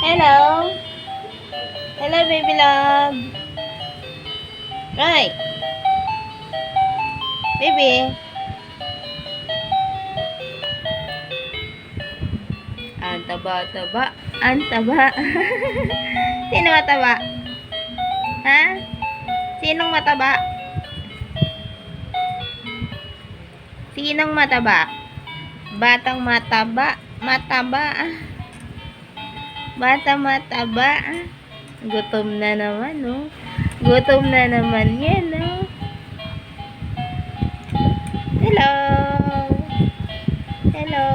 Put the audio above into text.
Hello? Hello, baby love. Right. Baby. Ang taba-taba. Ang taba. Sino mataba? Ha? Sinong mataba? Sinong mataba? Batang mataba. Mataba. Batang mataba. Gutom na naman, no? Gutom na naman yan, no? Hello? Hello?